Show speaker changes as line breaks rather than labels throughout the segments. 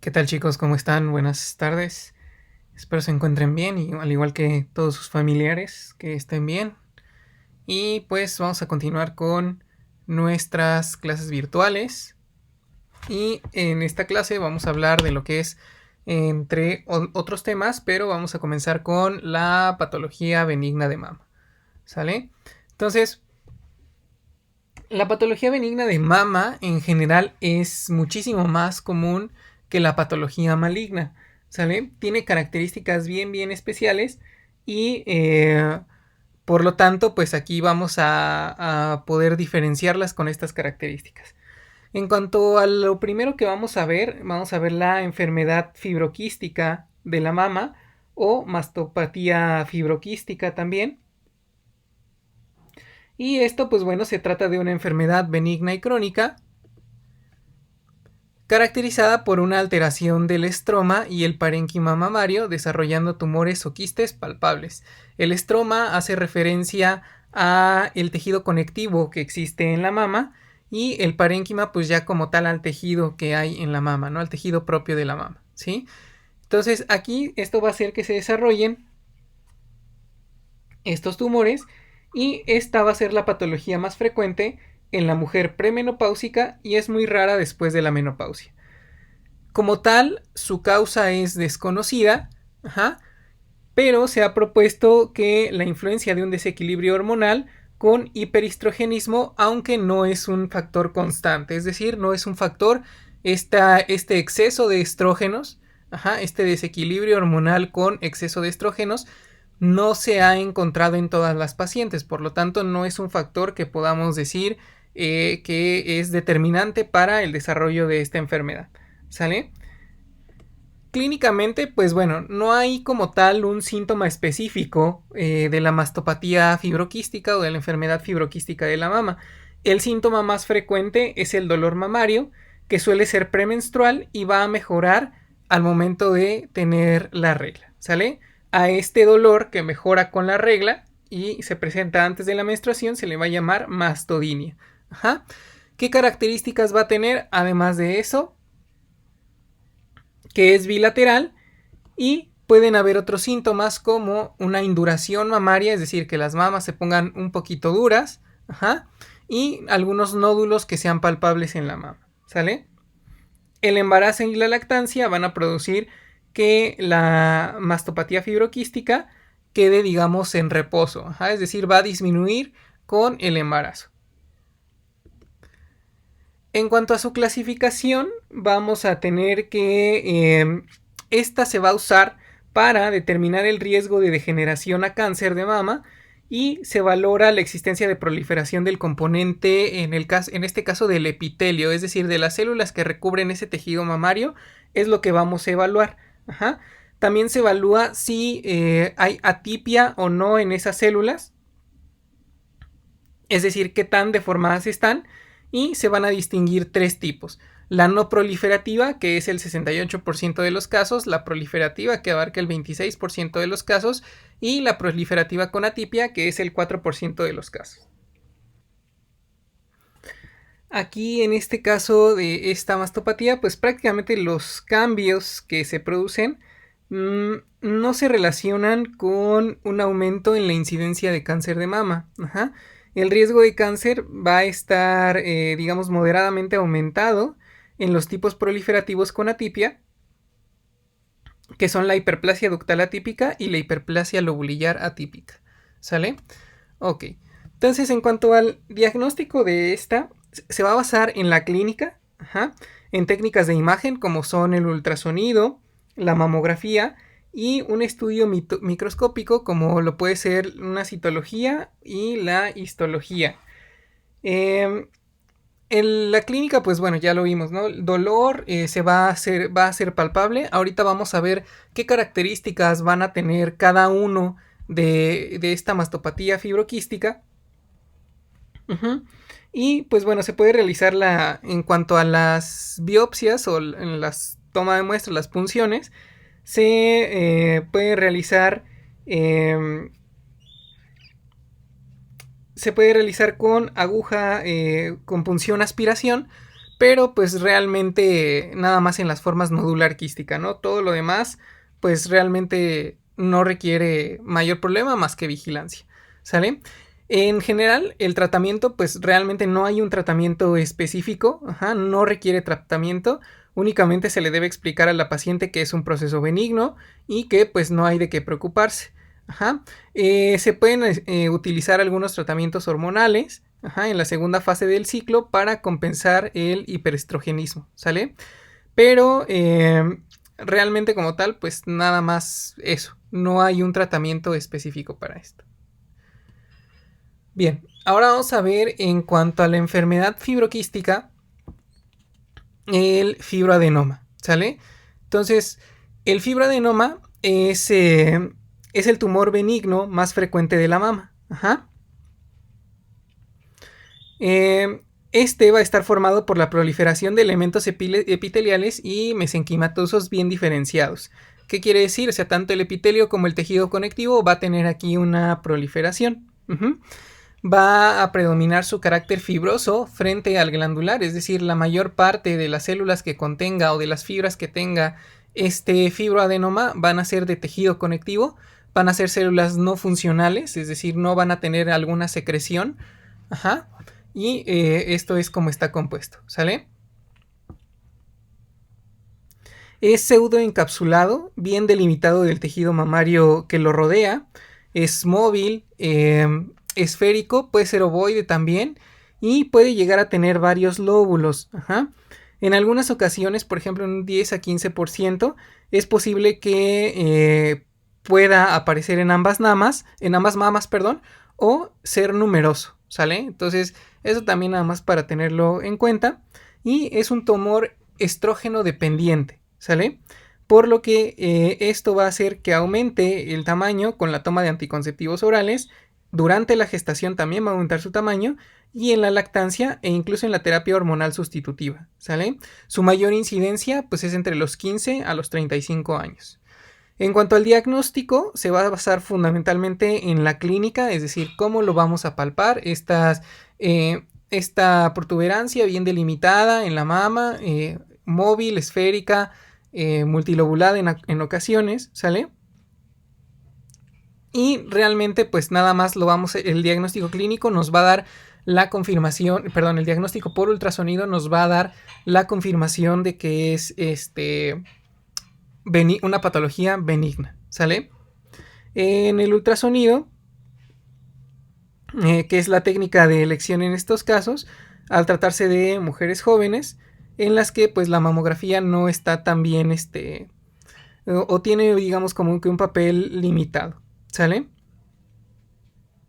¿Qué tal, chicos? ¿Cómo están? Buenas tardes. Espero se encuentren bien y al igual que todos sus familiares que estén bien. Y pues vamos a continuar con nuestras clases virtuales. Y en esta clase vamos a hablar de lo que es entre otros temas, pero vamos a comenzar con la patología benigna de mama. ¿Sale? Entonces, la patología benigna de mama en general es muchísimo más común que la patología maligna, ¿sale? Tiene características bien especiales y por lo tanto, pues aquí vamos a poder diferenciarlas con estas características. En cuanto a lo primero que vamos a ver la enfermedad fibroquística de la mama o mastopatía fibroquística también. Y esto, pues bueno, se trata de una enfermedad benigna y crónica caracterizada por una alteración del estroma y el parénquima mamario, desarrollando tumores o quistes palpables. El estroma hace referencia a el tejido conectivo que existe en la mama y el parénquima pues ya como tal al tejido que hay en la mama, ¿no? Al tejido propio de la mama, ¿sí? Entonces aquí esto va a hacer que se desarrollen estos tumores y esta va a ser la patología más frecuente en la mujer premenopáusica y es muy rara después de la menopausia. Como tal, su causa es desconocida, ajá, pero se ha propuesto que la influencia de un desequilibrio hormonal con hiperestrogenismo, aunque no es un factor constante, es decir, no es un factor este exceso de estrógenos, ajá, este desequilibrio hormonal con exceso de estrógenos no se ha encontrado en todas las pacientes, por lo tanto no es un factor que podamos decir que es determinante para el desarrollo de esta enfermedad, ¿sale? Clínicamente, pues bueno, no hay como tal un síntoma específico de la mastopatía fibroquística o de la enfermedad fibroquística de la mama. El síntoma más frecuente es el dolor mamario, que suele ser premenstrual y va a mejorar al momento de tener la regla, ¿sale? A este dolor que mejora con la regla y se presenta antes de la menstruación se le va a llamar mastodinia. Ajá. ¿Qué características va a tener? Además de eso, que es bilateral y pueden haber otros síntomas como una induración mamaria, es decir, que las mamas se pongan un poquito duras, ajá, y algunos nódulos que sean palpables en la mama, ¿sale? El embarazo y la lactancia van a producir que la mastopatía fibroquística quede, digamos, en reposo, ajá, es decir, va a disminuir con el embarazo. En cuanto a su clasificación, vamos a tener que esta se va a usar para determinar el riesgo de degeneración a cáncer de mama y se valora la existencia de proliferación del componente, en este caso del epitelio, es decir, de las células que recubren ese tejido mamario, es lo que vamos a evaluar. Ajá. También se evalúa si hay atipia o no en esas células, es decir, qué tan deformadas están, y se van a distinguir tres tipos. La no proliferativa, que es el 68% de los casos, la proliferativa, que abarca el 26% de los casos, y la proliferativa con atipia, que es el 4% de los casos. Aquí en este caso de esta mastopatía, pues prácticamente los cambios que se producen no se relacionan con un aumento en la incidencia de cáncer de mama. Ajá. El riesgo de cáncer va a estar, digamos, moderadamente aumentado en los tipos proliferativos con atipia, que son la hiperplasia ductal atípica y la hiperplasia lobulillar atípica. ¿Sale? Ok. Entonces, en cuanto al diagnóstico de esta, se va a basar en la clínica, ajá, en técnicas de imagen como son el ultrasonido, la mamografía y un estudio microscópico como lo puede ser una citología y la histología. En la clínica, pues bueno, ya lo vimos, ¿no? El dolor va a ser palpable. Ahorita vamos a ver qué características van a tener cada uno de esta mastopatía fibroquística. Uh-huh. Y pues bueno, se puede realizar en cuanto a las biopsias o en las toma de muestras, las punciones, se eh, se puede realizar con aguja con punción aspiración, pero pues realmente nada más en las formas nodular quística, ¿no? Todo lo demás pues realmente no requiere mayor problema más que vigilancia, ¿sale? En general, el tratamiento, pues realmente no hay un tratamiento específico, no requiere tratamiento, únicamente se le debe explicar a la paciente que es un proceso benigno y que pues no hay de qué preocuparse. Se pueden utilizar algunos tratamientos hormonales en la segunda fase del ciclo para compensar el hiperestrogenismo, ¿sale? Pero realmente como tal, pues nada más eso, no hay un tratamiento específico para esto. Bien, ahora vamos a ver en cuanto a la enfermedad fibroquística, el fibroadenoma, ¿sale? Entonces, el fibroadenoma es el tumor benigno más frecuente de la mama. Este va a estar formado por la proliferación de elementos epiteliales y mesenquimatosos bien diferenciados. ¿Qué quiere decir? O sea, tanto el epitelio como el tejido conectivo va a tener aquí una proliferación. Va a predominar su carácter fibroso frente al glandular, es decir, la mayor parte de las células que contenga o de las fibras que tenga este fibroadenoma van a ser de tejido conectivo, van a ser células no funcionales, es decir, no van a tener alguna secreción. Y esto es como está compuesto, ¿sale? Es pseudoencapsulado, bien delimitado del tejido mamario que lo rodea, es móvil, esférico, puede ser ovoide también y puede llegar a tener varios lóbulos. En algunas ocasiones, por ejemplo en un 10 a 15%, es posible que pueda aparecer en ambas mamas, o ser numeroso, ¿sale? Entonces eso también nada más para tenerlo en cuenta. Y es un tumor estrógeno dependiente, ¿sale? Por lo que esto va a hacer que aumente el tamaño con la toma de anticonceptivos orales. Durante la gestación también va a aumentar su tamaño y en la lactancia e incluso en la terapia hormonal sustitutiva, ¿sale? Su mayor incidencia pues es entre los 15 a los 35 años. En cuanto al diagnóstico, se va a basar fundamentalmente en la clínica, es decir, cómo lo vamos a palpar, esta protuberancia bien delimitada en la mama, móvil, esférica, multilobulada en ocasiones, ¿sale? Y realmente pues nada más el diagnóstico clínico nos va a dar la confirmación, el diagnóstico por ultrasonido nos va a dar la confirmación de que es una patología benigna, ¿sale? En el ultrasonido, que es la técnica de elección en estos casos, al tratarse de mujeres jóvenes en las que pues la mamografía no está tan bien o tiene digamos como que un papel limitado, ¿sale?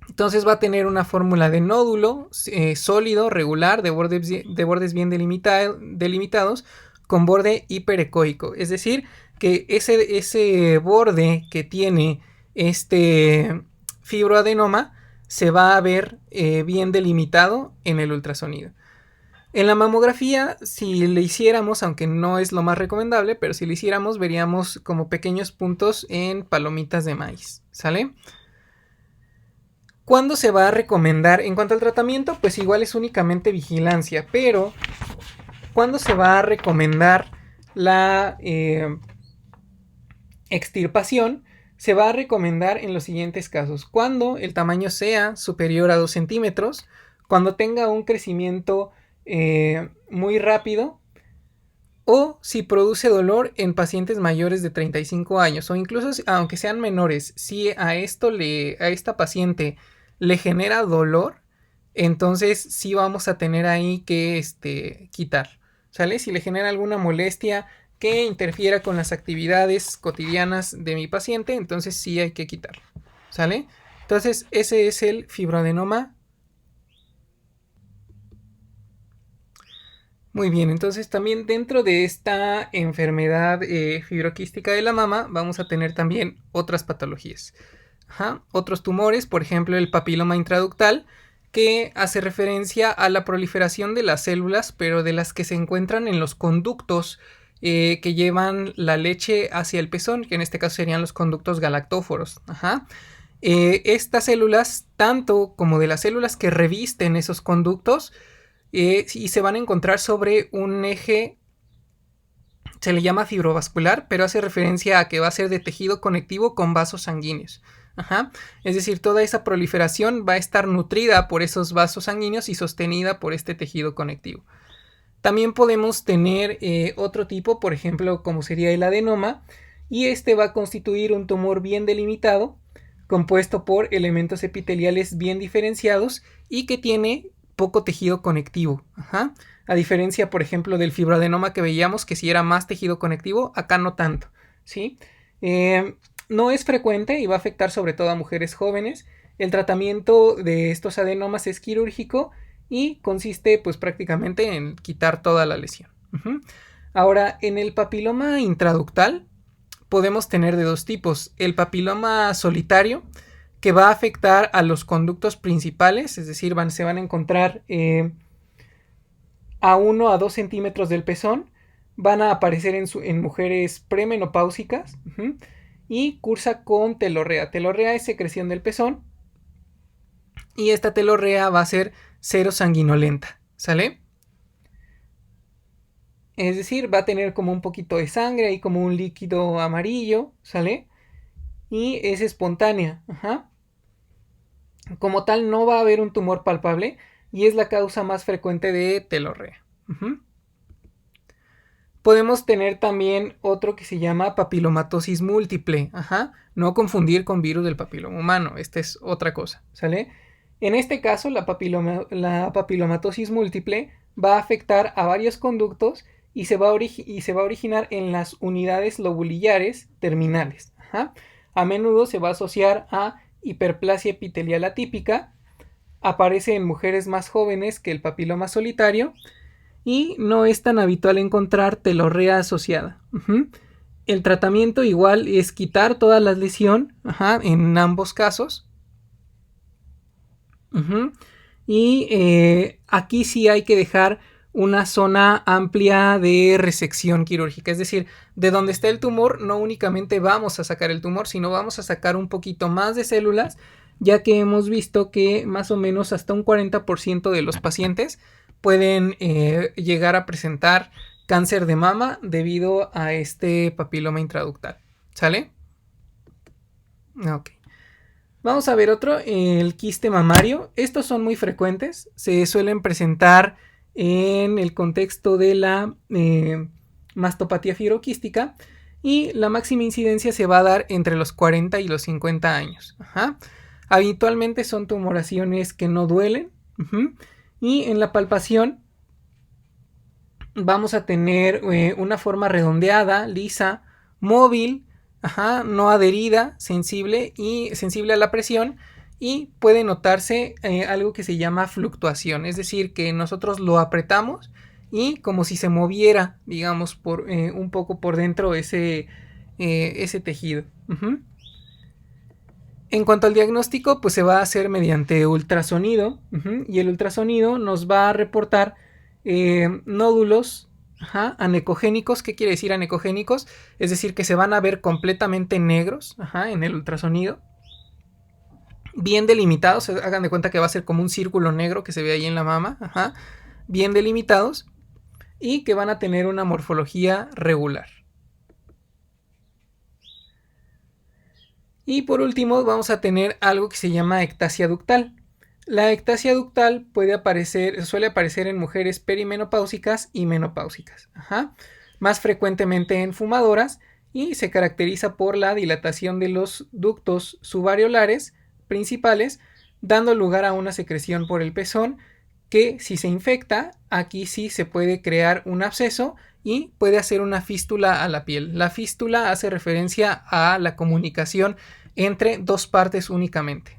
Entonces va a tener una fórmula de nódulo sólido, regular, de bordes bien delimitados, con borde hiperecoico. Es decir, que ese borde que tiene este fibroadenoma se va a ver bien delimitado en el ultrasonido. En la mamografía, si le hiciéramos, aunque no es lo más recomendable, pero si le hiciéramos, veríamos como pequeños puntos en palomitas de maíz, ¿sale? ¿Cuándo se va a recomendar? En cuanto al tratamiento, pues igual es únicamente vigilancia, pero ¿cuándo se va a recomendar la extirpación? Se va a recomendar en los siguientes casos: cuando el tamaño sea superior a 2 centímetros, cuando tenga un crecimiento muy rápido, o si produce dolor en pacientes mayores de 35 años, o incluso aunque sean menores, si a esta paciente le genera dolor, entonces sí vamos a tener ahí que quitar, ¿sale? Si le genera alguna molestia que interfiera con las actividades cotidianas de mi paciente, entonces sí hay que quitarlo, ¿sale? Entonces ese es el fibroadenoma. Muy bien, entonces también dentro de esta enfermedad fibroquística de la mama vamos a tener también otras patologías. Otros tumores, por ejemplo el papiloma intraductal, que hace referencia a la proliferación de las células, pero de las que se encuentran en los conductos que llevan la leche hacia el pezón, que en este caso serían los conductos galactóforos. Estas células, tanto como de las células que revisten esos conductos, y se van a encontrar sobre un eje, se le llama fibrovascular, pero hace referencia a que va a ser de tejido conectivo con vasos sanguíneos. Ajá. Es decir, toda esa proliferación va a estar nutrida por esos vasos sanguíneos y sostenida por este tejido conectivo. También podemos tener otro tipo, por ejemplo, como sería el adenoma, y este va a constituir un tumor bien delimitado, compuesto por elementos epiteliales bien diferenciados y que tiene poco tejido conectivo. Ajá. A diferencia, por ejemplo, del fibroadenoma que veíamos, que si era más tejido conectivo, acá no tanto, ¿sí? No es frecuente y va a afectar sobre todo a mujeres jóvenes. El tratamiento de estos adenomas es quirúrgico y consiste pues prácticamente en quitar toda la lesión. Ahora, en el papiloma intraductal podemos tener de dos tipos. El papiloma solitario, que va a afectar a los conductos principales, es decir, se van a encontrar a 1 a 2 centímetros del pezón, van a aparecer en mujeres premenopáusicas y cursa con telorrea. Telorrea es secreción del pezón y esta telorrea va a ser cero sanguinolenta, ¿sale? Es decir, va a tener como un poquito de sangre y como un líquido amarillo, ¿sale? Y es espontánea, ajá. Como tal, no va a haber un tumor palpable y es la causa más frecuente de telorrea. Podemos tener también otro que se llama papilomatosis múltiple, ajá. No confundir con virus del papiloma humano, esta es otra cosa, ¿sale? En este caso, la papilomatosis múltiple va a afectar a varios conductos y se va a originar en las unidades lobulillares terminales. Ajá. A menudo se va a asociar a hiperplasia epitelial atípica, aparece en mujeres más jóvenes que el papiloma solitario y no es tan habitual encontrar telorrea asociada. El tratamiento igual es quitar toda la lesión, en ambos casos. Y aquí sí hay que dejar una zona amplia de resección quirúrgica, es decir, de donde está el tumor no únicamente vamos a sacar el tumor, sino vamos a sacar un poquito más de células, ya que hemos visto que más o menos hasta un 40% de los pacientes pueden llegar a presentar cáncer de mama debido a este papiloma intraductal, ¿sale? Ok. Vamos a ver otro, el quiste mamario. Estos son muy frecuentes, se suelen presentar en el contexto de la mastopatía fibroquística y la máxima incidencia se va a dar entre los 40 y los 50 años. Habitualmente son tumoraciones que no duelen y en la palpación vamos a tener una forma redondeada, lisa, móvil, no adherida, sensible a la presión y puede notarse algo que se llama fluctuación, es decir, que nosotros lo apretamos y como si se moviera, digamos, por un poco por dentro ese tejido. En cuanto al diagnóstico, pues se va a hacer mediante ultrasonido y el ultrasonido nos va a reportar nódulos anecogénicos. ¿Qué quiere decir anecogénicos? Es decir, que se van a ver completamente negros en el ultrasonido, bien delimitados. Hagan de cuenta que va a ser como un círculo negro que se ve ahí en la mama, bien delimitados y que van a tener una morfología regular. Y por último vamos a tener algo que se llama ectasia ductal. La ectasia ductal suele aparecer en mujeres perimenopáusicas y menopáusicas, más frecuentemente en fumadoras y se caracteriza por la dilatación de los ductos subareolares principales, dando lugar a una secreción por el pezón que si se infecta, aquí sí se puede crear un absceso y puede hacer una fístula a la piel. La fístula hace referencia a la comunicación entre dos partes únicamente.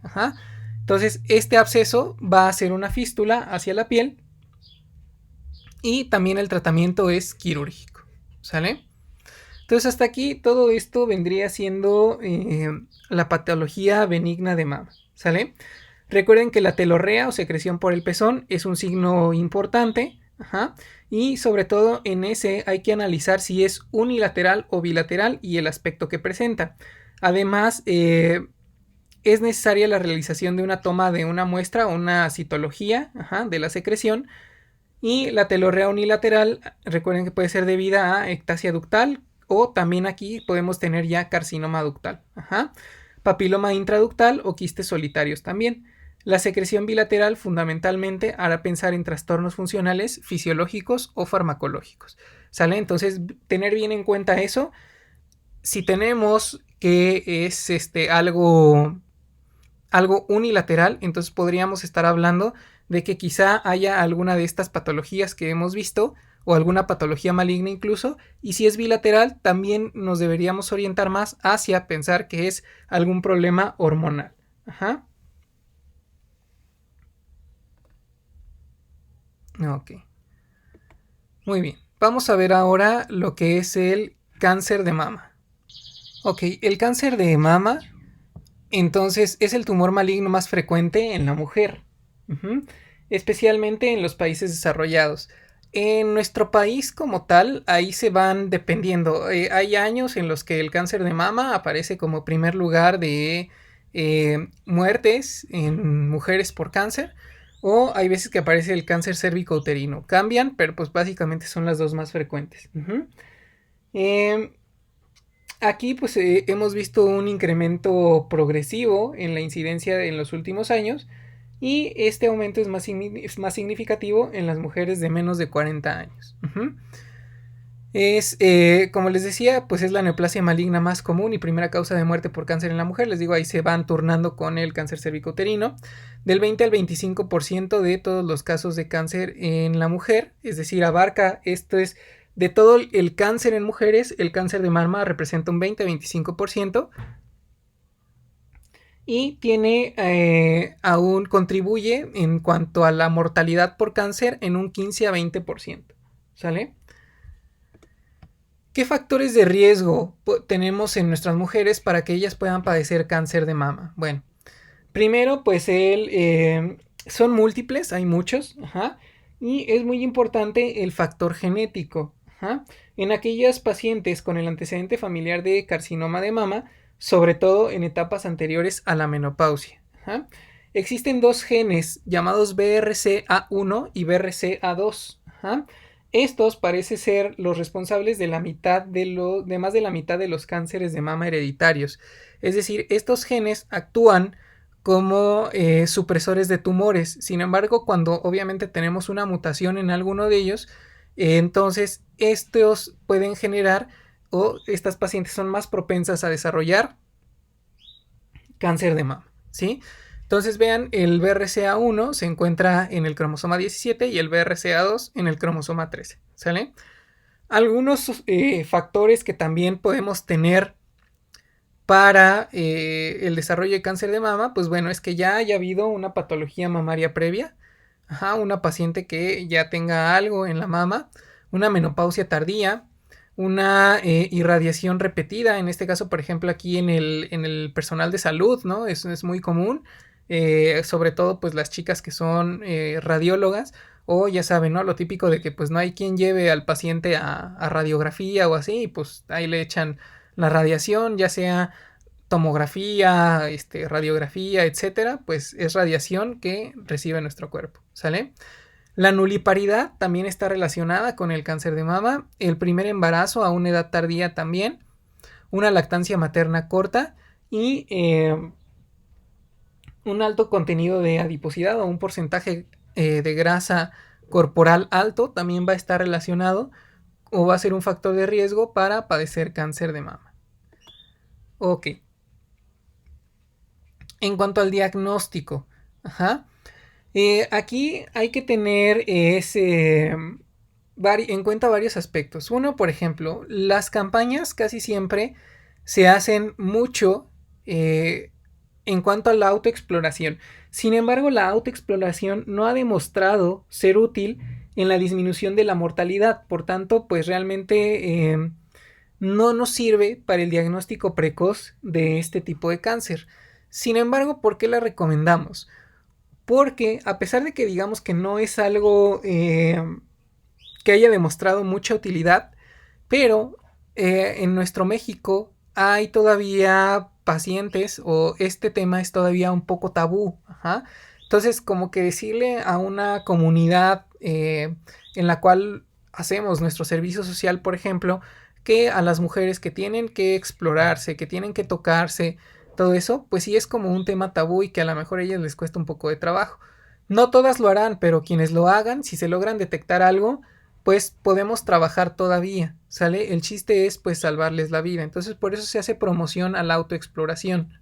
Entonces, este absceso va a ser una fístula hacia la piel y también el tratamiento es quirúrgico, ¿sale? Entonces, hasta aquí todo esto vendría siendo la patología benigna de mama, ¿sale? Recuerden que la telorrea o secreción por el pezón es un signo importante, y sobre todo en ese hay que analizar si es unilateral o bilateral y el aspecto que presenta. Además, es necesaria la realización de una toma de una muestra o una citología de la secreción Y la telorrea unilateral, recuerden que puede ser debida a ectasia ductal o también aquí podemos tener ya carcinoma ductal. Papiloma intraductal o quistes solitarios también. La secreción bilateral fundamentalmente hará pensar en trastornos funcionales, fisiológicos o farmacológicos. ¿Sale? Entonces, tener bien en cuenta eso. Si tenemos que es algo unilateral, entonces podríamos estar hablando de que quizá haya alguna de estas patologías que hemos visto o alguna patología maligna incluso, y si es bilateral también nos deberíamos orientar más hacia pensar que es algún problema hormonal. Ok, muy bien, vamos a ver ahora lo que es el cáncer de mama. Ok, el cáncer de mama entonces es el tumor maligno más frecuente en la mujer, especialmente en los países desarrollados. En nuestro país como tal, ahí se van dependiendo. Hay años en los que el cáncer de mama aparece como primer lugar de muertes en mujeres por cáncer. O hay veces que aparece el cáncer cérvico-uterino. Cambian, pero pues básicamente son las dos más frecuentes. Eh, Aquí pues hemos visto un incremento progresivo en la incidencia en los últimos años y este aumento es más significativo en las mujeres de menos de 40 años. Es, como les decía, pues es la neoplasia maligna más común y primera causa de muerte por cáncer en la mujer. Les digo, ahí se van turnando con el cáncer cervicouterino. Del 20 al 25% de todos los casos de cáncer en la mujer, es decir, abarca, esto es, de todo el cáncer en mujeres, el cáncer de mama representa un 20-25% y tiene aún contribuye en cuanto a la mortalidad por cáncer en un 15-20%. ¿Sale? ¿Qué factores de riesgo tenemos en nuestras mujeres para que ellas puedan padecer cáncer de mama? Bueno, primero, pues son múltiples, hay muchos, y es muy importante el factor genético. En aquellas pacientes con el antecedente familiar de carcinoma de mama, sobre todo en etapas anteriores a la menopausia. Existen dos genes llamados BRCA1 y BRCA2. Estos parece ser los responsables de la mitad de más de la mitad de los cánceres de mama hereditarios. Es decir, estos genes actúan como supresores de tumores. Sin embargo, cuando obviamente tenemos una mutación en alguno de ellos, entonces estos pueden generar o estas pacientes son más propensas a desarrollar cáncer de mama, ¿sí? Entonces vean, el BRCA1 se encuentra en el cromosoma 17 y el BRCA2 en el cromosoma 13, ¿sale? Algunos factores que también podemos tener para el desarrollo de cáncer de mama, pues bueno, es que ya haya habido una patología mamaria previa, una paciente que ya tenga algo en la mama, una menopausia tardía, una irradiación repetida, en este caso, por ejemplo, aquí en el personal de salud, ¿no? Eso es muy común, sobre todo pues las chicas que son radiólogas, o ya saben, ¿no? Lo típico de que pues no hay quien lleve al paciente a radiografía o así, y pues ahí le echan la radiación, ya sea tomografía, radiografía, etcétera, pues es radiación que recibe nuestro cuerpo, ¿sale? La nuliparidad también está relacionada con el cáncer de mama, el primer embarazo a una edad tardía también, una lactancia materna corta y un alto contenido de adiposidad o un porcentaje de grasa corporal alto también va a estar relacionado o va a ser un factor de riesgo para padecer cáncer de mama. Ok. En cuanto al diagnóstico, aquí hay que tener en cuenta varios aspectos. Uno, por ejemplo, las campañas casi siempre se hacen mucho en cuanto a la autoexploración. Sin embargo, la autoexploración no ha demostrado ser útil en la disminución de la mortalidad. Por tanto, pues realmente no nos sirve para el diagnóstico precoz de este tipo de cáncer. Sin embargo, ¿por qué la recomendamos? Porque a pesar de que digamos que no es algo que haya demostrado mucha utilidad, pero en nuestro México hay todavía pacientes o este tema es todavía un poco tabú. Entonces, como que decirle a una comunidad en la cual hacemos nuestro servicio social, por ejemplo, que a las mujeres que tienen que explorarse, que tienen que tocarse, todo eso, pues sí es como un tema tabú y que a lo mejor a ellas les cuesta un poco de trabajo. No todas lo harán, pero quienes lo hagan, si se logran detectar algo, pues podemos trabajar todavía, ¿sale? El chiste es pues salvarles la vida. Entonces por eso se hace promoción a la autoexploración.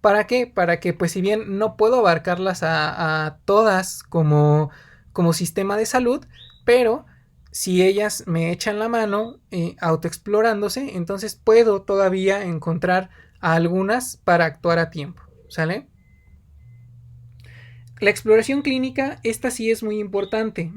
¿Para qué? Para que pues si bien no puedo abarcarlas a todas como sistema de salud, pero si ellas me echan la mano autoexplorándose, entonces puedo todavía encontrar a algunas para actuar a tiempo, ¿sale? La exploración clínica, esta sí es muy importante.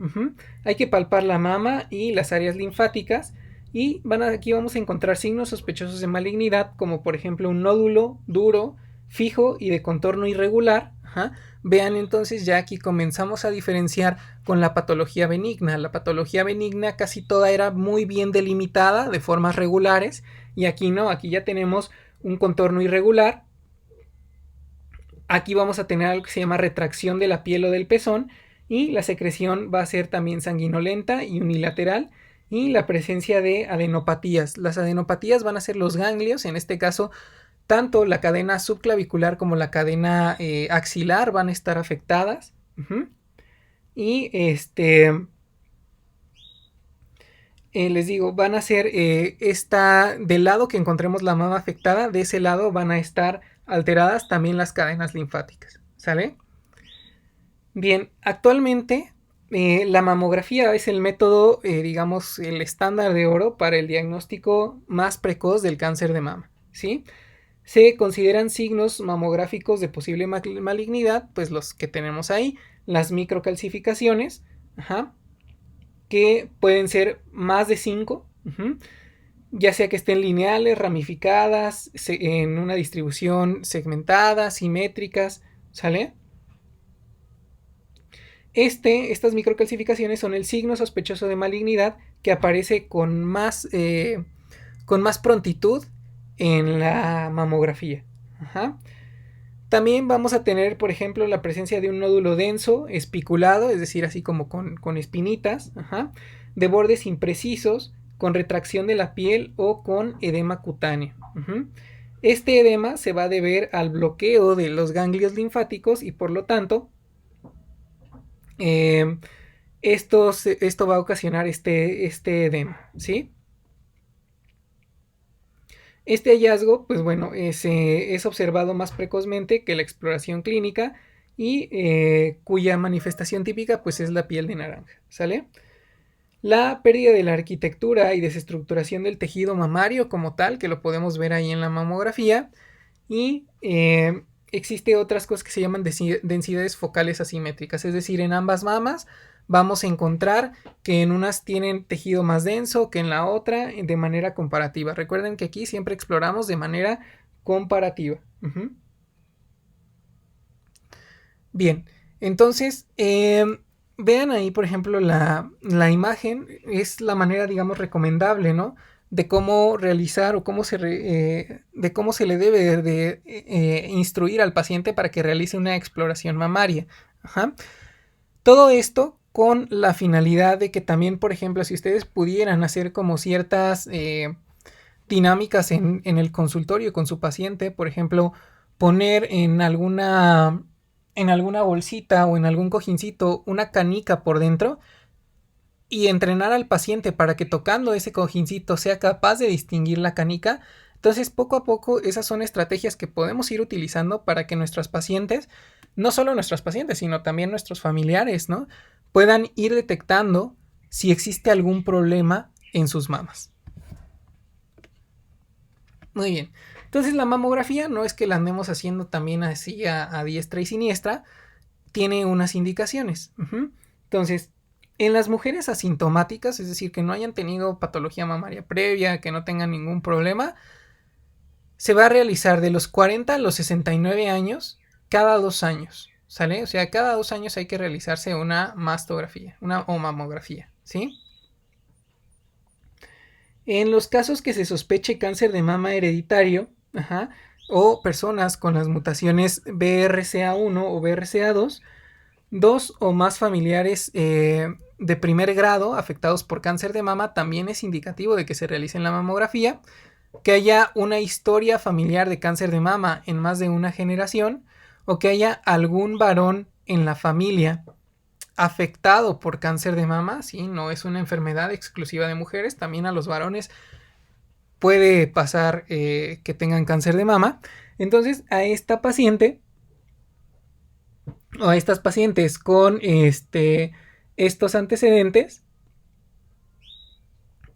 Hay que palpar la mama y las áreas linfáticas y aquí vamos a encontrar signos sospechosos de malignidad, como por ejemplo un nódulo duro, fijo y de contorno irregular. Vean entonces, ya aquí comenzamos a diferenciar con la patología benigna. La patología benigna casi toda era muy bien delimitada de formas regulares y aquí no, aquí ya tenemos un contorno irregular. Aquí vamos a tener algo que se llama retracción de la piel o del pezón y la secreción va a ser también sanguinolenta y unilateral y la presencia de adenopatías. Las adenopatías van a ser los ganglios, en este caso tanto la cadena subclavicular como la cadena axilar van a estar afectadas. Y les digo, van a ser del lado que encontremos la mama afectada, de ese lado van a estar alteradas también las cadenas linfáticas, ¿sale? Bien, actualmente la mamografía es el método, digamos, el estándar de oro para el diagnóstico más precoz del cáncer de mama, ¿sí? Se consideran signos mamográficos de posible malignidad, pues los que tenemos ahí, las microcalcificaciones, que pueden ser más de 5, ya sea que estén lineales, ramificadas, en una distribución segmentada, simétricas, ¿sale? Estas microcalcificaciones son el signo sospechoso de malignidad que aparece con más prontitud en la mamografía. También vamos a tener, por ejemplo, la presencia de un nódulo denso, espiculado, es decir, así como con espinitas, de bordes imprecisos, con retracción de la piel o con edema cutáneo. Este edema se va a deber al bloqueo de los ganglios linfáticos y por lo tanto esto va a ocasionar este edema, ¿sí? Este hallazgo, pues bueno, es observado más precozmente que la exploración clínica y cuya manifestación típica pues es la piel de naranja, ¿sale? La pérdida de la arquitectura y desestructuración del tejido mamario como tal, que lo podemos ver ahí en la mamografía, y existe otras cosas que se llaman densidades focales asimétricas, es decir, en ambas mamas vamos a encontrar que en unas tienen tejido más denso que en la otra de manera comparativa. Recuerden que aquí siempre exploramos de manera comparativa. Bien, entonces vean ahí, por ejemplo, la imagen es la manera, digamos, recomendable, ¿no? De cómo realizar o de cómo se le debe de instruir al paciente para que realice una exploración mamaria. Todo esto con la finalidad de que también, por ejemplo, si ustedes pudieran hacer como ciertas dinámicas en el consultorio con su paciente, por ejemplo, poner en alguna bolsita o en algún cojincito una canica por dentro y entrenar al paciente para que tocando ese cojincito sea capaz de distinguir la canica. Entonces, poco a poco, esas son estrategias que podemos ir utilizando para que nuestros pacientes, no solo nuestros pacientes, sino también nuestros familiares, ¿no?, puedan ir detectando si existe algún problema en sus mamas. Muy bien. Entonces, la mamografía no es que la andemos haciendo también así a diestra y siniestra, tiene unas indicaciones. Entonces, en las mujeres asintomáticas, es decir, que no hayan tenido patología mamaria previa, que no tengan ningún problema, se va a realizar de los 40 a los 69 años cada 2 años, ¿sale? O sea, cada 2 años hay que realizarse una mastografía, o mamografía, ¿sí? En los casos que se sospeche cáncer de mama hereditario, o personas con las mutaciones BRCA1 o BRCA2, dos o más familiares de primer grado afectados por cáncer de mama, también es indicativo de que se realice la mamografía. Que haya una historia familiar de cáncer de mama en más de una generación, o que haya algún varón en la familia afectado por cáncer de mama, ¿sí? No es una enfermedad exclusiva de mujeres, también a los varones puede pasar que tengan cáncer de mama. Entonces a esta paciente o a estas pacientes con estos antecedentes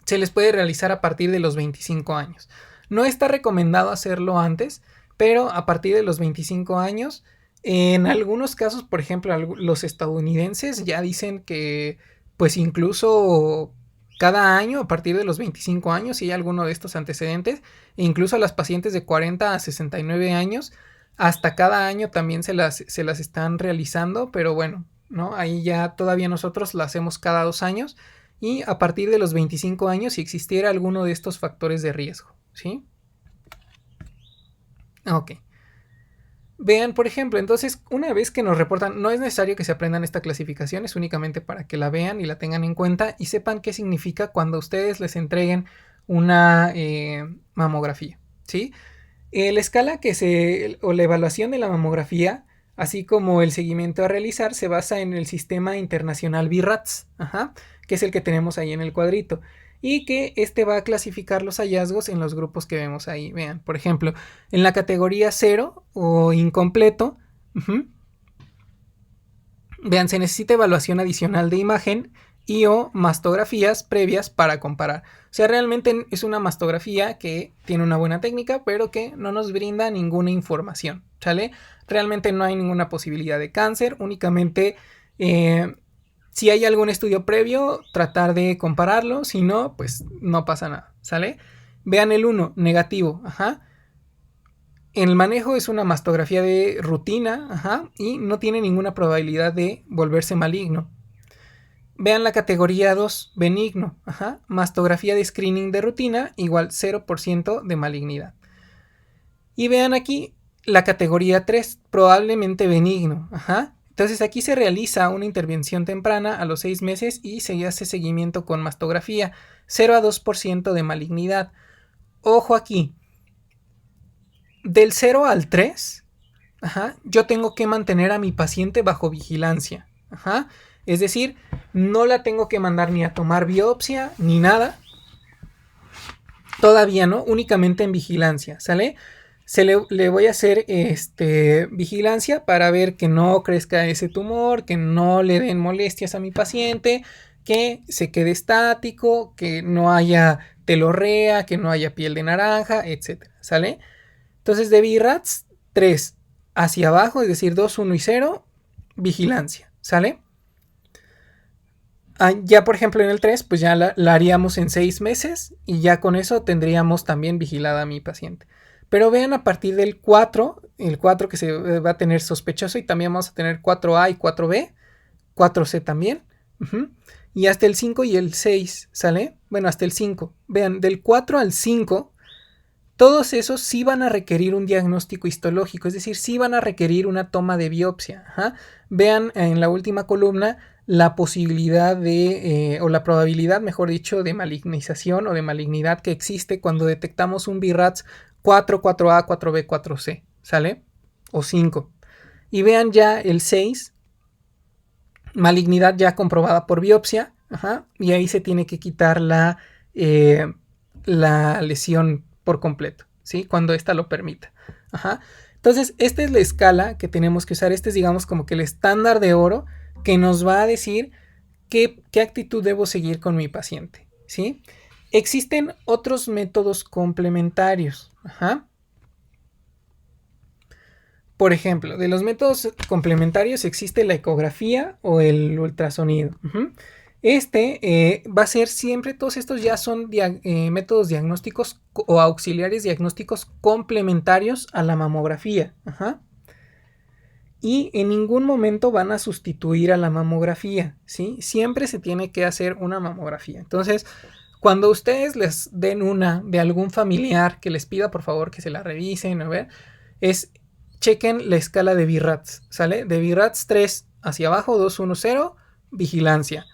se les puede realizar a partir de los 25 años. No está recomendado hacerlo antes, pero a partir de los 25 años, en algunos casos, por ejemplo, los estadounidenses ya dicen que pues incluso cada año, a partir de los 25 años, si hay alguno de estos antecedentes, e incluso a las pacientes de 40 a 69 años, hasta cada año también se las están realizando, pero bueno, ¿no? Ahí ya todavía nosotros la hacemos cada 2 años y a partir de los 25 años si existiera alguno de estos factores de riesgo, ¿sí? Ok. Vean, por ejemplo, entonces, una vez que nos reportan, no es necesario que se aprendan esta clasificación, es únicamente para que la vean y la tengan en cuenta y sepan qué significa cuando ustedes les entreguen una mamografía, ¿sí? La escala o la evaluación de la mamografía, así como el seguimiento a realizar, se basa en el sistema internacional BIRATS, que es el que tenemos ahí en el cuadrito, y que va a clasificar los hallazgos en los grupos que vemos ahí. Vean, por ejemplo, en la categoría 0 o incompleto, vean, se necesita evaluación adicional de imagen y o mastografías previas para comparar. O sea, realmente es una mastografía que tiene una buena técnica, pero que no nos brinda ninguna información, ¿sale? Realmente no hay ninguna posibilidad de cáncer, únicamente si hay algún estudio previo, tratar de compararlo, si no, pues no pasa nada, ¿sale? Vean el 1, negativo, El manejo es una mastografía de rutina, y no tiene ninguna probabilidad de volverse maligno. Vean la categoría 2, benigno, mastografía de screening de rutina, igual 0% de malignidad. Y vean aquí la categoría 3, probablemente benigno, Entonces aquí se realiza una intervención temprana a los 6 meses y se hace seguimiento con mastografía, 0 a 2% de malignidad. Ojo aquí, del 0 al 3, yo tengo que mantener a mi paciente bajo vigilancia, es decir, no la tengo que mandar ni a tomar biopsia ni nada, todavía no, únicamente en vigilancia, ¿sale? Le voy a hacer vigilancia para ver que no crezca ese tumor, que no le den molestias a mi paciente, que se quede estático, que no haya telorrea, que no haya piel de naranja, etcétera, ¿sale? Entonces de BIRATS 3 hacia abajo, es decir 2, 1 y 0, vigilancia, ¿sale? Ya por ejemplo en el 3 pues ya la haríamos en 6 meses y ya con eso tendríamos también vigilada a mi paciente. Pero vean a partir del 4, el 4 que se va a tener sospechoso, y también vamos a tener 4A y 4B, 4C también, y hasta el 5 y el 6, ¿sale? Bueno, hasta el 5. Vean, del 4 al 5, todos esos sí van a requerir un diagnóstico histológico, es decir, sí van a requerir una toma de biopsia. Vean en la última columna la posibilidad o la probabilidad, mejor dicho, de malignización o de malignidad que existe cuando detectamos un BIRATS 4, 4A, 4B, 4C, ¿sale? O 5. Y vean ya el 6, malignidad ya comprobada por biopsia, y ahí se tiene que quitar la lesión por completo, ¿sí? Cuando ésta lo permita. Entonces, esta es la escala que tenemos que usar. Este es, digamos, como que el estándar de oro que nos va a decir qué actitud debo seguir con mi paciente, ¿sí? Existen otros métodos complementarios. Por ejemplo, de los métodos complementarios existe la ecografía o el ultrasonido. Va a ser siempre, todos estos ya son métodos diagnósticos o auxiliares diagnósticos complementarios a la mamografía. Y en ningún momento van a sustituir a la mamografía, ¿sí? Siempre se tiene que hacer una mamografía. Entonces, Cuando ustedes les den una de algún familiar que les pida por favor que se la revisen, a ver, chequen la escala de BIRATS, ¿sale? De BIRATS 3 hacia abajo, 2, 1, 0, vigilancia.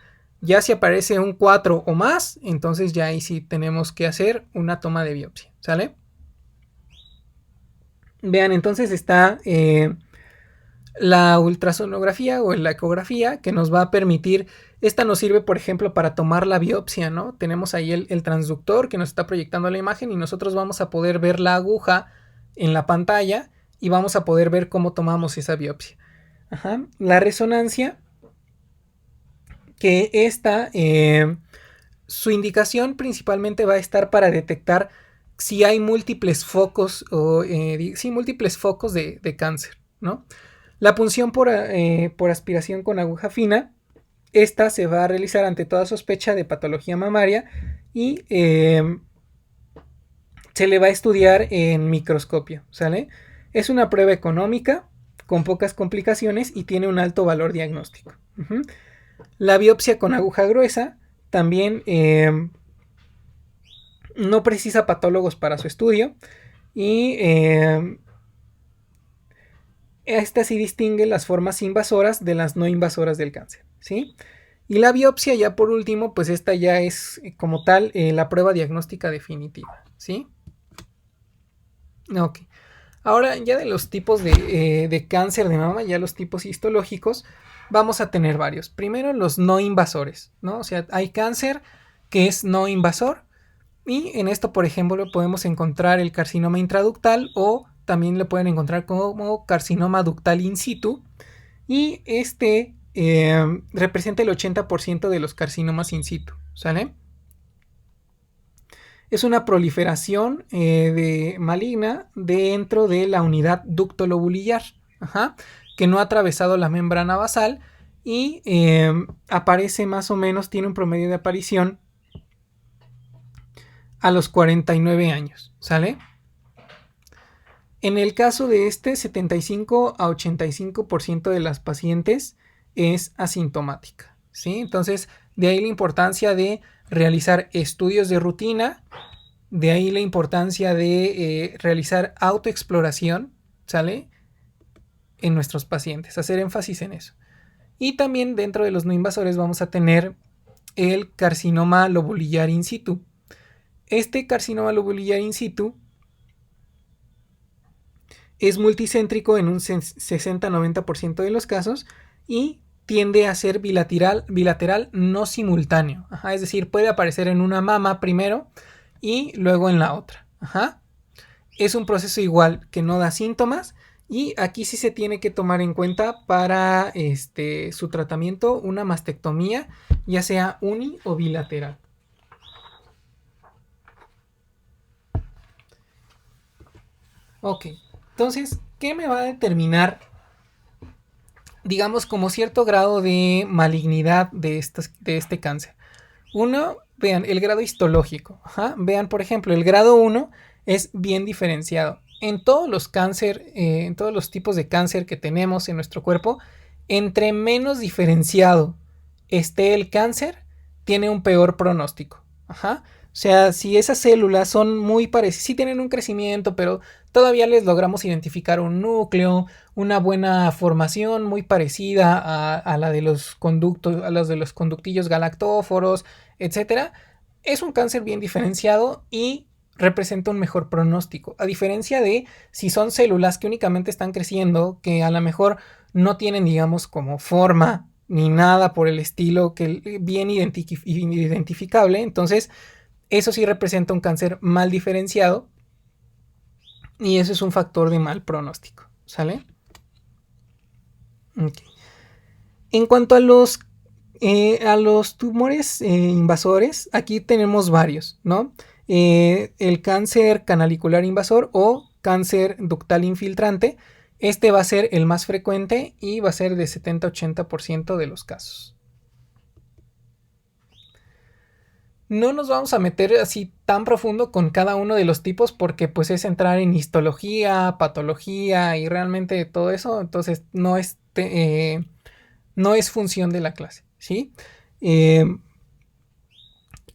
Ya si aparece un 4 o más, entonces ya ahí sí tenemos que hacer una toma de biopsia, ¿sale? Vean, entonces está la ultrasonografía o la ecografía que nos va a permitir, esta nos sirve por ejemplo para tomar la biopsia, ¿no? Tenemos ahí el transductor que nos está proyectando la imagen y nosotros vamos a poder ver la aguja en la pantalla y vamos a poder ver cómo tomamos esa biopsia. Ajá. La resonancia, que esta, su indicación principalmente va a estar para detectar si hay múltiples focos o múltiples focos de cáncer, ¿no? La punción por aspiración con aguja fina, esta se va a realizar ante toda sospecha de patología mamaria y se le va a estudiar en microscopio, ¿sale? Es una prueba económica con pocas complicaciones y tiene un alto valor diagnóstico. La biopsia con aguja gruesa también no precisa patólogos para su estudio y esta sí distingue las formas invasoras de las no invasoras del cáncer, ¿sí? Y la biopsia ya por último, pues esta ya es como tal la prueba diagnóstica definitiva, ¿sí? Ok. Ahora ya de los tipos de cáncer de mama, ya los tipos histológicos, vamos a tener varios. Primero los no invasores, ¿no? O sea, hay cáncer que es no invasor y en esto, por ejemplo, podemos encontrar el carcinoma intraductal o también lo pueden encontrar como carcinoma ductal in situ y este representa el 80% de los carcinomas in situ, ¿sale? Es una proliferación maligna dentro de la unidad ducto-lobulillar, que no ha atravesado la membrana basal y aparece más o menos, tiene un promedio de aparición a los 49 años, ¿sale? En el caso de este, 75 a 85% de las pacientes es asintomática, ¿sí? Entonces, de ahí la importancia de realizar estudios de rutina, de ahí la importancia de realizar autoexploración, ¿sale? En nuestros pacientes, hacer énfasis en eso. Y también dentro de los no invasores vamos a tener el carcinoma lobulillar in situ. Este carcinoma lobulillar in situ es multicéntrico en un 60-90% de los casos y tiende a ser bilateral no simultáneo. Es decir, puede aparecer en una mama primero y luego en la otra. Es un proceso igual que no da síntomas y aquí sí se tiene que tomar en cuenta para su tratamiento una mastectomía, ya sea uni o bilateral. Ok, entonces, ¿qué me va a determinar, digamos, como cierto grado de malignidad de este cáncer? Uno, vean, el grado histológico. Vean, por ejemplo, el grado 1 es bien diferenciado. En todos los en todos los tipos de cáncer que tenemos en nuestro cuerpo, entre menos diferenciado esté el cáncer, tiene un peor pronóstico. O sea, si esas células son muy parecidas, sí tienen un crecimiento, pero todavía les logramos identificar un núcleo, una buena formación muy parecida a la de los conductos, a los de los conductillos galactóforos, etcétera. Es un cáncer bien diferenciado y representa un mejor pronóstico, a diferencia de si son células que únicamente están creciendo, que a lo mejor no tienen, digamos, como forma ni nada por el estilo que bien identificable. Entonces, eso sí representa un cáncer mal diferenciado y eso es un factor de mal pronóstico, ¿sale? Okay. En cuanto a los tumores invasores, aquí tenemos varios, ¿no? El cáncer canalicular invasor o cáncer ductal infiltrante, este va a ser el más frecuente y va a ser de 70-80% de los casos. No nos vamos a meter así tan profundo con cada uno de los tipos porque pues es entrar en histología, patología y realmente todo eso, entonces no es función de la clase, ¿sí?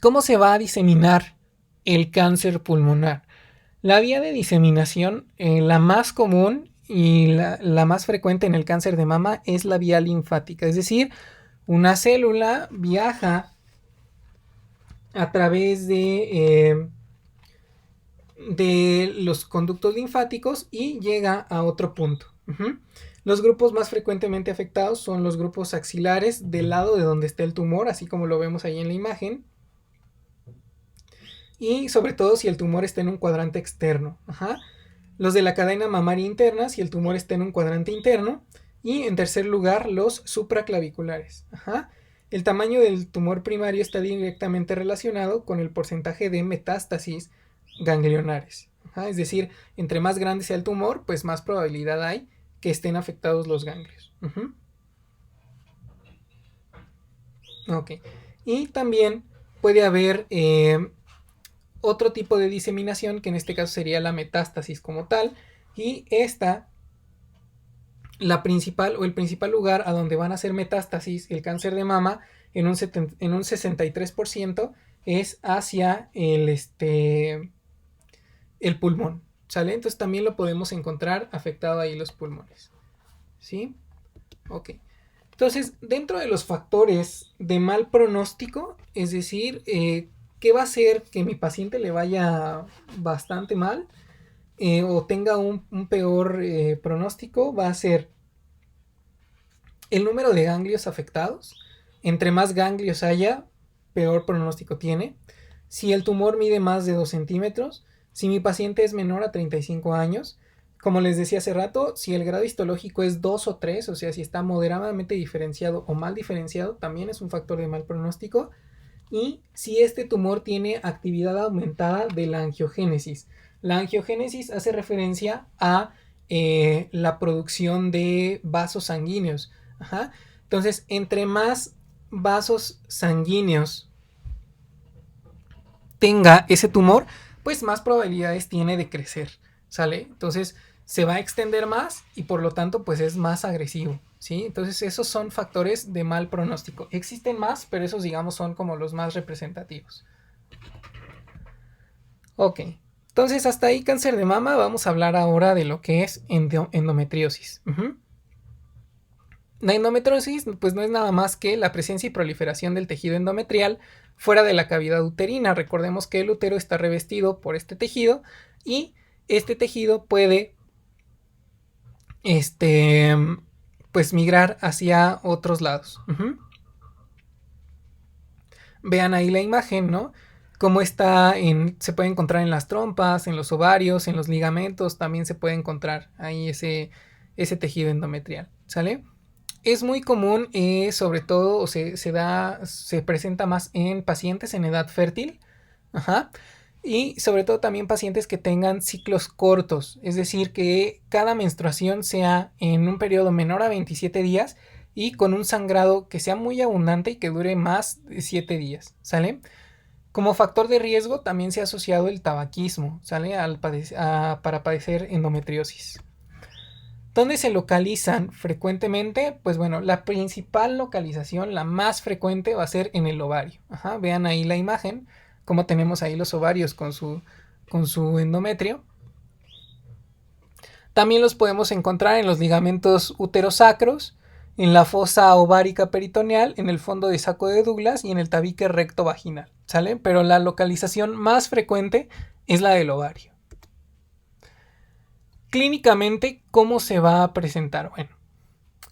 ¿Cómo se va a diseminar el cáncer pulmonar? La vía de diseminación, la más común y la más frecuente en el cáncer de mama es la vía linfática, es decir, una célula viaja a través de los conductos linfáticos y llega a otro punto. Los grupos más frecuentemente afectados son los grupos axilares del lado de donde está el tumor, así como lo vemos ahí en la imagen. Y sobre todo si el tumor está en un cuadrante externo. Los de la cadena mamaria interna si el tumor está en un cuadrante interno. Y en tercer lugar, los supraclaviculares. El tamaño del tumor primario está directamente relacionado con el porcentaje de metástasis ganglionares. Es decir, entre más grande sea el tumor, pues más probabilidad hay que estén afectados los ganglios. Ok. Y también puede haber otro tipo de diseminación, que en este caso sería la metástasis como tal. Y esta, el principal lugar a donde van a hacer metástasis el cáncer de mama en un 63% es hacia el pulmón, ¿sale? Entonces también lo podemos encontrar afectado ahí los pulmones, ¿sí? Ok. Entonces, dentro de los factores de mal pronóstico, es decir, ¿qué va a hacer que mi paciente le vaya bastante mal o tenga un peor pronóstico? Va a ser el número de ganglios afectados. Entre más ganglios haya, peor pronóstico tiene. Si el tumor mide más de 2 centímetros, si mi paciente es menor a 35 años, como les decía hace rato, si el grado histológico es 2 o 3, o sea, si está moderadamente diferenciado o mal diferenciado, también es un factor de mal pronóstico. Y si este tumor tiene actividad aumentada de la angiogénesis. La angiogénesis hace referencia a la producción de vasos sanguíneos. Entonces, entre más vasos sanguíneos tenga ese tumor, pues más probabilidades tiene de crecer, ¿sale? Entonces se va a extender más y por lo tanto pues es más agresivo, ¿sí? Entonces esos son factores de mal pronóstico. Existen más, pero esos digamos son como los más representativos. Ok, entonces hasta ahí cáncer de mama. Vamos a hablar ahora de lo que es endometriosis. La endometriosis pues no es nada más que la presencia y proliferación del tejido endometrial fuera de la cavidad uterina. Recordemos que el útero está revestido por este tejido y este tejido puede pues migrar hacia otros lados. Vean ahí la imagen, ¿no? Cómo está se puede encontrar en las trompas, en los ovarios, en los ligamentos, también se puede encontrar ahí ese tejido endometrial, ¿sale? Es muy común, sobre todo, se presenta más en pacientes en edad fértil, y sobre todo también pacientes que tengan ciclos cortos, es decir, que cada menstruación sea en un periodo menor a 27 días y con un sangrado que sea muy abundante y que dure más de 7 días, ¿sale? Como factor de riesgo también se ha asociado el tabaquismo, ¿sale? Para padecer endometriosis. ¿Dónde se localizan frecuentemente? Pues bueno, la principal localización, la más frecuente, va a ser en el ovario. Vean ahí la imagen, cómo tenemos ahí los ovarios con su endometrio. También los podemos encontrar en los ligamentos uterosacros, en la fosa ovárica peritoneal, en el fondo de saco de Douglas y en el tabique recto vaginal, ¿sale? Pero la localización más frecuente es la del ovario. Clínicamente, ¿cómo se va a presentar? Bueno,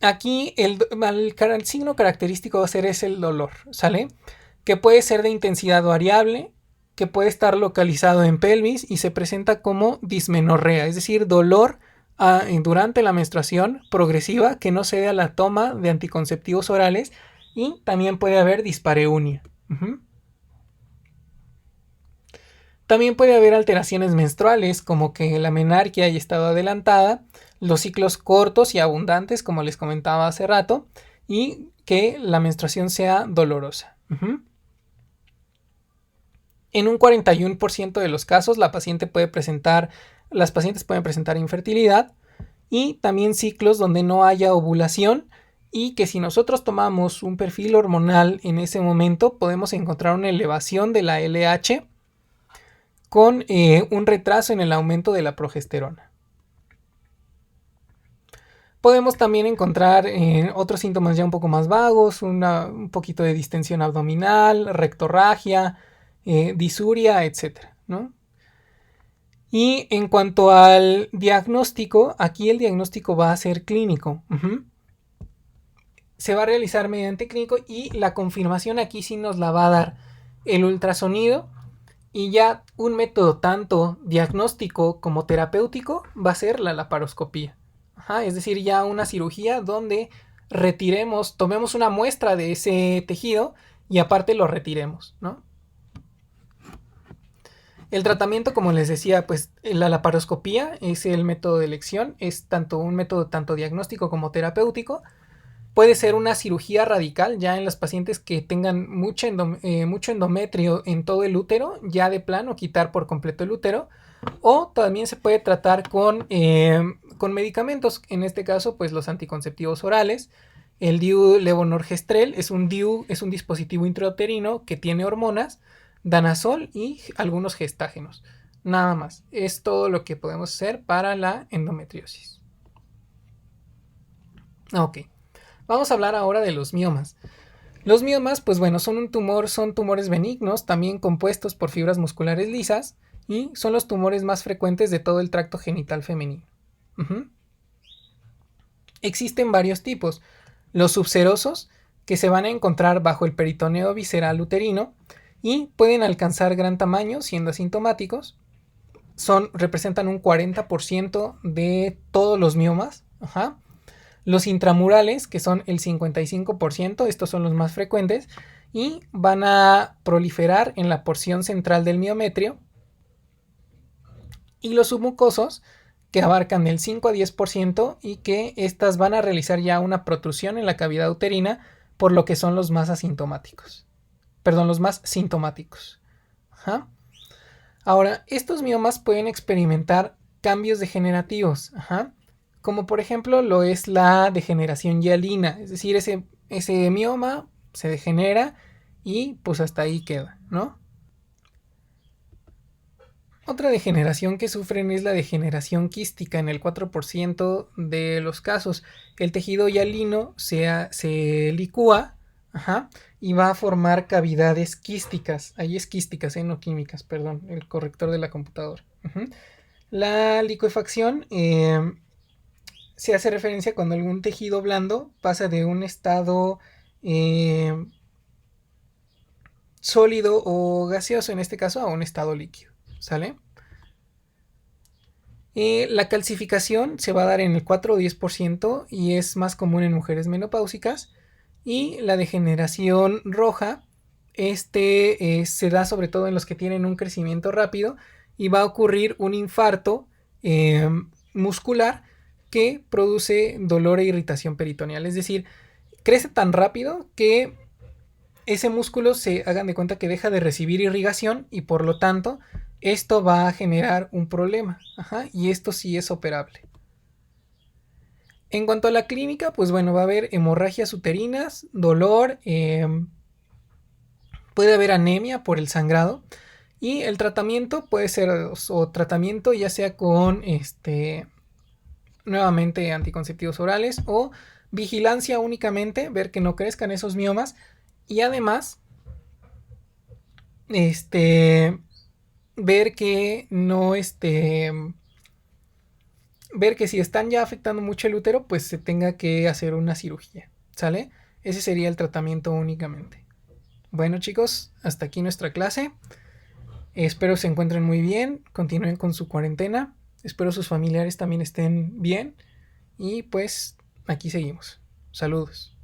aquí el signo característico va a ser el dolor, ¿sale? Que puede ser de intensidad variable, que puede estar localizado en pelvis y se presenta como dismenorrea, es decir, dolor durante la menstruación progresiva que no cede a la toma de anticonceptivos orales, y también puede haber dispareunia. También puede haber alteraciones menstruales, como que la menarquia haya estado adelantada, los ciclos cortos y abundantes, como les comentaba hace rato, y que la menstruación sea dolorosa. En un 41% de los casos las pacientes pueden presentar infertilidad y también ciclos donde no haya ovulación y que si nosotros tomamos un perfil hormonal en ese momento podemos encontrar una elevación de la LH con un retraso en el aumento de la progesterona. Podemos también encontrar otros síntomas ya un poco más vagos, un poquito de distensión abdominal, rectorragia, disuria, etc., ¿no? Y en cuanto al diagnóstico, aquí el diagnóstico va a ser clínico. Se va a realizar mediante clínico y la confirmación aquí sí nos la va a dar el ultrasonido, y ya un método tanto diagnóstico como terapéutico va a ser la laparoscopía. Es decir, ya una cirugía donde tomemos una muestra de ese tejido y aparte lo retiremos, ¿no? El tratamiento, como les decía, pues la laparoscopía es el método de elección, es un método tanto diagnóstico como terapéutico. Puede ser una cirugía radical ya en las pacientes que tengan mucho endometrio en todo el útero, ya de plano quitar por completo el útero, o también se puede tratar con medicamentos, en este caso pues los anticonceptivos orales. El DIU levonorgestrel es un dispositivo intrauterino que tiene hormonas, danazol y algunos gestágenos. Nada más, es todo lo que podemos hacer para la endometriosis. Ok. Vamos a hablar ahora de los miomas. Los miomas, pues bueno, son tumores benignos, también compuestos por fibras musculares lisas, y son los tumores más frecuentes de todo el tracto genital femenino. Existen varios tipos. Los subserosos, que se van a encontrar bajo el peritoneo visceral uterino y pueden alcanzar gran tamaño siendo asintomáticos. Representan un 40% de todos los miomas. Los intramurales, que son el 55%, estos son los más frecuentes, y van a proliferar en la porción central del miometrio. Y los submucosos, que abarcan del 5 a 10% y que estas van a realizar ya una protrusión en la cavidad uterina, por lo que son los más asintomáticos. Perdón, los más sintomáticos. Ahora, estos miomas pueden experimentar cambios degenerativos. Como por ejemplo lo es la degeneración hialina, es decir, ese mioma se degenera y pues hasta ahí queda, ¿no? Otra degeneración que sufren es la degeneración quística en el 4% de los casos. El tejido hialino se licúa y va a formar cavidades quísticas. Ahí es quísticas, no químicas, perdón, el corrector de la computadora. La licuefacción se hace referencia cuando algún tejido blando pasa de un estado sólido o gaseoso, en este caso, a un estado líquido. ¿Sale? La calcificación se va a dar en el 4 o 10% y es más común en mujeres menopáusicas. Y la degeneración roja, se da sobre todo en los que tienen un crecimiento rápido y va a ocurrir un infarto muscular que produce dolor e irritación peritoneal. Es decir, crece tan rápido que ese músculo hagan de cuenta que deja de recibir irrigación y por lo tanto esto va a generar un problema. Y esto sí es operable. En cuanto a la clínica, pues bueno, va a haber hemorragias uterinas, dolor, puede haber anemia por el sangrado. Y el tratamiento puede ser tratamiento ya sea con nuevamente anticonceptivos orales o vigilancia únicamente, ver que no crezcan esos miomas y además ver que no ver que si están ya afectando mucho el útero, pues se tenga que hacer una cirugía, ¿sale? Ese sería el tratamiento únicamente. Bueno, chicos, hasta aquí nuestra clase. Espero se encuentren muy bien, continúen con su cuarentena. Espero sus familiares también estén bien. Y pues aquí seguimos. Saludos.